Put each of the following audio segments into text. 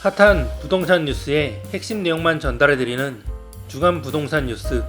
핫한 부동산 뉴스의 핵심 내용만 전달해드리는 주간 부동산 뉴스.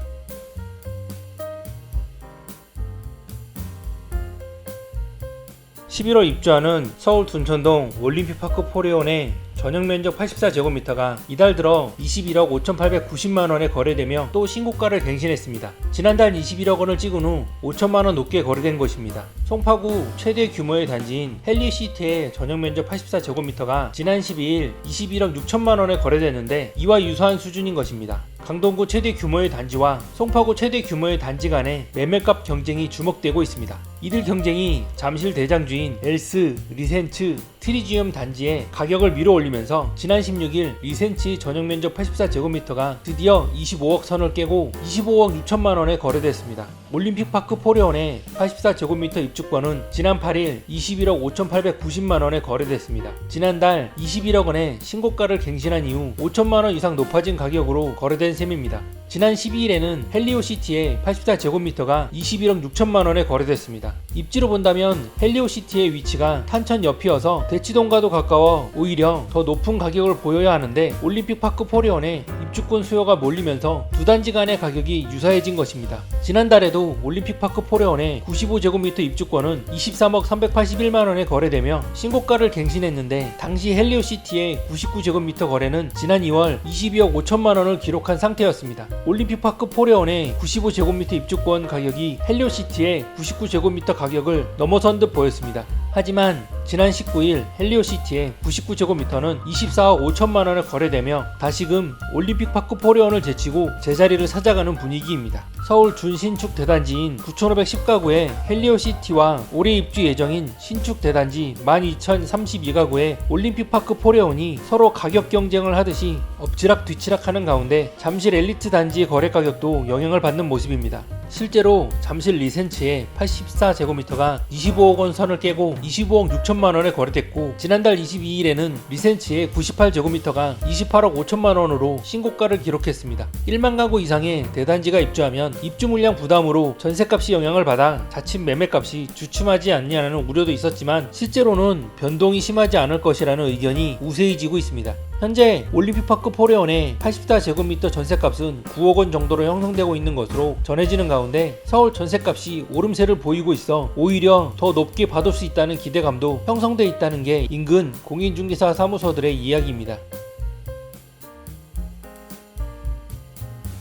11월 입주하는 서울 둔천동 올림픽파크 포레온의 전용 면적 84제곱미터가 이달 들어 21억 5,890만원에 거래되며 또 신고가를 갱신했습니다. 지난달 21억원을 찍은 후 5천만원 높게 거래된 것입니다. 송파구 최대 규모의 단지인 헬리시티의 전용 면적 84제곱미터가 지난 12일 21억 6천만원에 거래됐는데 이와 유사한 수준인 것입니다. 강동구 최대 규모의 단지와 송파구 최대 규모의 단지 간의 매매값 경쟁이 주목되고 있습니다. 이들 경쟁이 잠실 대장주인 엘스, 리센츠, 트리지엄 단지의 가격을 밀어 올리면서 지난 16일 리센츠 전용 면적 84제곱미터가 드디어 25억 선을 깨고 25억 6천만원에 거래됐습니다. 올림픽파크 포레온의 84제곱미터 입주권은 지난 8일 21억 5,890만원에 거래됐습니다. 지난달 21억원에 신고가를 갱신한 이후 5천만원 이상 높아진 가격으로 거래된 셈입니다. 지난 12일에는 헬리오시티의 84제곱미터가 21억 6천만원에 거래됐습니다. 입지로 본다면 헬리오시티의 위치가 탄천 옆이어서 대치동과도 가까워 오히려 더 높은 가격을 보여야 하는데 올림픽파크 포레온의 입주권 수요가 몰리면서 두 단지 간의 가격이 유사해진 것입니다. 지난달에도 올림픽파크 포레온의 95제곱미터 입주권은 23억 381만원에 거래되며 신고가를 갱신했는데 당시 헬리오시티의 99제곱미터 거래는 지난 2월 22억 5천만원을 기록한 상태였습니다. 올림픽파크 포레온의 95제곱미터 입주권 가격이 헬리오시티의 99제곱미터 가격을 넘어선 듯 보였습니다. 하지만 지난 19일 헬리오시티의 99제곱미터는 24억 5천만원에 거래되며 다시금 올림픽파크 포레온을 제치고 제자리를 찾아가는 분위기입니다. 서울 준신축 대단지인 9,510가구의 헬리오시티와 올해 입주 예정인 신축 대단지 12,032가구의 올림픽파크 포레온이 서로 가격 경쟁을 하듯이 엎치락 뒤치락하는 가운데 잠실 엘리트 단지의 거래 가격도 영향을 받는 모습입니다. 실제로 잠실 리센츠의 84제곱미터가 25억원 선을 깨고 25억 6천만원에 거래됐고 지난달 22일에는 리센츠의 98제곱미터가 28억 5천만원으로 신고가를 기록했습니다. 1만 가구 이상의 대단지가 입주하면 입주 물량 부담으로 전세값이 영향을 받아 자칫 매매값이 주춤하지 않냐는 우려도 있었지만 실제로는 변동이 심하지 않을 것이라는 의견이 우세해지고 있습니다. 현재 올림픽파크 포레온의 84제곱미터 전세값은 9억원 정도로 형성되고 있는 것으로 전해지는 가운데 서울 전세값이 오름세를 보이고 있어 오히려 더 높게 받을 수 있다는 기대감도 형성돼 있다는 게 인근 공인중개사 사무소들의 이야기입니다.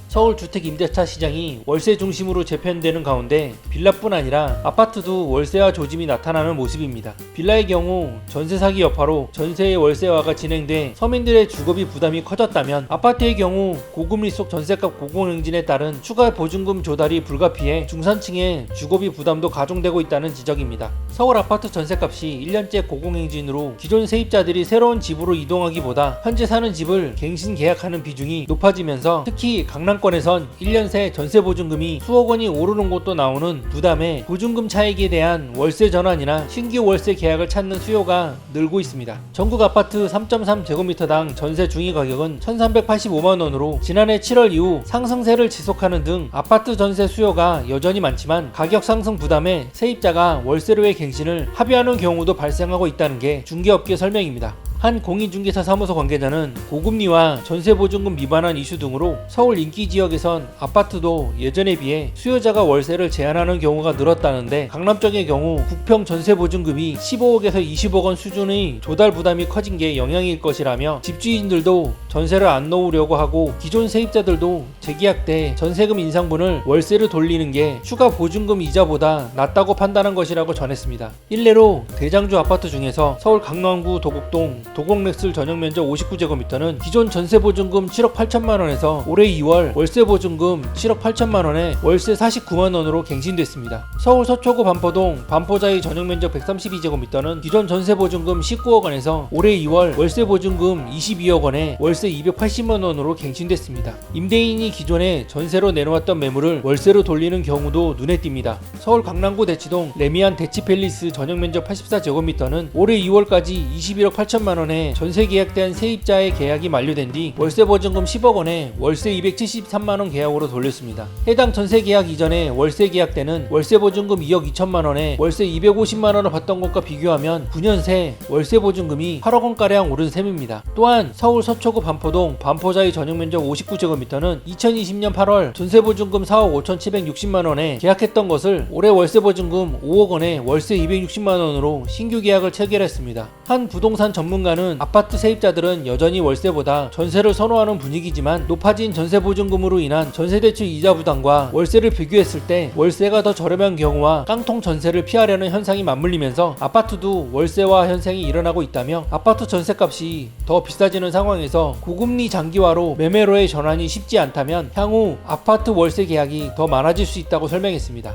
서울 주택 임대차 시장이 월세 중심으로 재편되는 가운데 빌라뿐 아니라 아파트도 월세화 조짐이 나타나는 모습입니다. 빌라의 경우 전세 사기 여파로 전세의 월세화가 진행돼 서민들의 주거비 부담이 커졌다면 아파트의 경우 고금리 속 전세값 고공행진에 따른 추가 보증금 조달이 불가피해 중산층의 주거비 부담도 가중되고 있다는 지적입니다. 서울 아파트 전세값이 1년째 고공행진으로 기존 세입자들이 새로운 집으로 이동하기보다 현재 사는 집을 갱신 계약하는 비중이 높아지면서 특히 강남권에선 1년 새 전세 보증금이 수억 원이 오르는 곳도 나오는 부담에 보증금 차익에 대한 월세 전환이나 신규 월세 계약을 찾는 수요가 늘고 있습니다. 전국 아파트 3.3제곱미터당 전세 중위 가격은 1,385만원으로 지난해 7월 이후 상승세를 지속하는 등 아파트 전세 수요가 여전히 많지만 가격 상승 부담에 세입자가 월세로의 갱신을 합의하는 경우도 발생하고 있다는 게 중개업계 설명입니다. 한 공인중개사 사무소 관계자는 고금리와 전세보증금 미반환 이슈 등으로 서울 인기 지역에선 아파트도 예전에 비해 수요자가 월세를 제한하는 경우가 늘었다는데 강남 쪽의 경우 국평 전세보증금이 15억에서 20억원 수준의 조달 부담이 커진 게 영향일 것이라며 집주인들도 전세를 안 놓으려고 하고 기존 세입자들도 재계약 때 전세금 인상분을 월세로 돌리는 게 추가 보증금 이자보다 낫다고 판단한 것이라고 전했습니다. 일례로 대장주 아파트 중에서 서울 강남구 도곡동 도곡렉슬 전용 면적 59제곱미터는 기존 전세보증금 7억 8천만원에서 올해 2월 월세보증금 7억 8천만원에 월세 49만원으로 갱신됐습니다. 서울 서초구 반포동 반포자이 전용 면적 132제곱미터는 기존 전세보증금 19억원에서 올해 2월 월세보증금 22억원에 월세 280만원으로 갱신됐습니다. 임대인이 기존에 전세로 내놓았던 매물을 월세로 돌리는 경우도 눈에 띕니다. 서울 강남구 대치동 레미안 대치팰리스 전용 면적 84제곱미터는 올해 2월까지 21억 8천만원 원에 전세 계약된 세입자의 계약이 만료된 뒤 월세 보증금 10억 원에 월세 273만 원 계약으로 돌렸습니다. 해당 전세 계약 이전에 월세 계약 때는 월세 보증금 2억 2천만 원에 월세 250만 원을 받던 것과 비교하면 9년 새 월세 보증금이 8억 원가량 오른 셈입니다. 또한 서울 서초구 반포동 반포자의 전용면적 59제곱미터는 2020년 8월 전세 보증금 4억 5,760만 원에 계약했던 것을 올해 월세 보증금 5억 원에 월세 260만 원으로 신규 계약을 체결했습니다. 한 부동산 전문가는 아파트 세입자들은 여전히 월세보다 전세를 선호하는 분위기지만 높아진 전세 보증금으로 인한 전세대출 이자 부담과 월세를 비교했을 때 월세가 더 저렴한 경우와 깡통 전세를 피하려는 현상이 맞물리면서 아파트도 월세화 현상이 일어나고 있다며 아파트 전세값이 더 비싸지는 상황에서 고금리 장기화로 매매로의 전환이 쉽지 않다면 향후 아파트 월세 계약이 더 많아질 수 있다고 설명했습니다.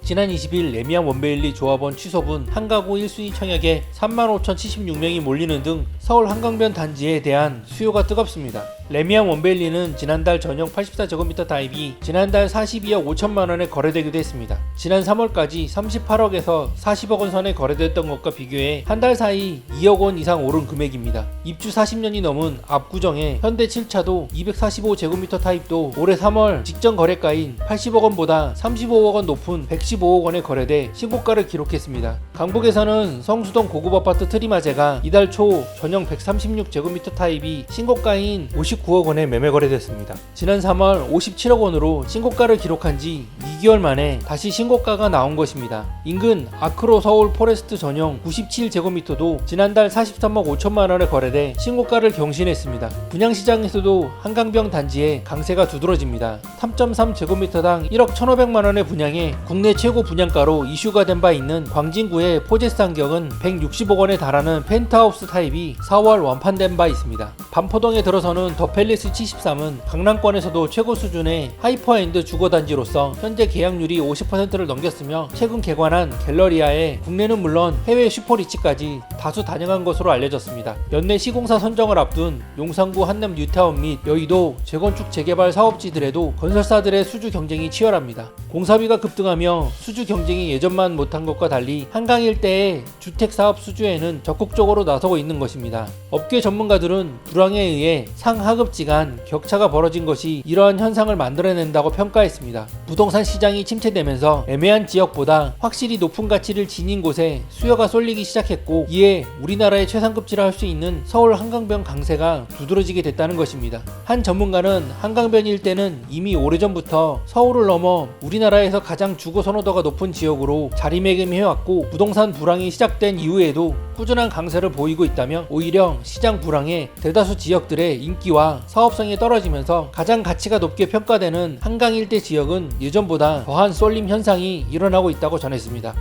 지난 20일 레미안 원베일리 조합원 취소분 한가구 1순위 청약에 35,076명이 몰리는 등 서울 한강변 단지에 대한 수요가 뜨겁습니다. 레미안 원베일리는 지난달 전용 84제곱미터 타입이 지난달 42억 5천만 원에 거래되기도 했습니다. 지난 3월까지 38억에서 40억 원 선에 거래됐던 것과 비교해 한 달 사이 2억 원 이상 오른 금액입니다. 입주 40년이 넘은 압구정의 현대 7차도 245제곱미터 타입도 올해 3월 직전 거래가인 80억 원보다 35억 원 높은 115억 원에 거래돼 신고가를 기록했습니다. 강북에서는 성수동 고급 아파트 트리마제가 이달 초 전용 136제곱미터 타입이 신고가인 59억 원에 매매 거래됐습니다. 지난 3월 57억 원으로 신고가를 기록한 지 2개월 만에 다시 신고가가 나온 것입니다. 인근 아크로 서울 포레스트 전용 97제곱미터도 지난달 43억 5천만 원에 거래돼 신고가를 경신했습니다. 분양시장에서도 한강변 단지에 강세가 두드러집니다. 3.3제곱미터당 1억 1,500만 원에 분양해 국내 최고 분양가로 이슈가 된 바 있는 광진구의 포제스 환경은 160억 원에 달하는 펜트하우스 타입이 4월 완판된 바 있습니다. 반포동에 들어서는 더 팰리스 73은 강남권에서도 최고 수준의 하이퍼엔드 주거단지로서 현재 계약률이 50%를 넘겼으며 최근 개관한 갤러리아에 국내는 물론 해외 슈퍼리치까지 다수 단행한 것으로 알려졌습니다. 연내 시공사 선정을 앞둔 용산구 한남 뉴타운 및 여의도 재건축 재개발 사업지들에도 건설사들의 수주 경쟁이 치열합니다. 공사비가 급등하며 수주 경쟁이 예전만 못한 것과 달리 한강 일대의 주택사업 수주에는 적극적으로 나서고 있는 것입니다. 업계 전문가들은 불황에 의해 상하급지 간 격차가 벌어진 것이 이러한 현상을 만들어낸다고 평가했습니다. 부동산 시장이 침체되면서 애매한 지역보다 확실히 높은 가치를 지닌 곳에 수요가 쏠리기 시작했고 이에 우리나라의 최상급지라 할 수 있는 서울 한강변 강세가 두드러지게 됐다는 것입니다. 한 전문가는 한강변 일대는 이미 오래전부터 서울을 넘어 우리나라에서 가장 주거 선호도가 높은 지역으로 자리매김해왔고 부동산 불황이 시작된 이후에도 꾸준한 강세를 보이고 있다며 오히려 시장 불황에 대다수 지역들의 인기와 사업성이 떨어지면서 가장 가치가 높게 평가되는 한강 일대 지역은 예전보다 더한 쏠림 현상이 일어나고 있다고 전했습니다.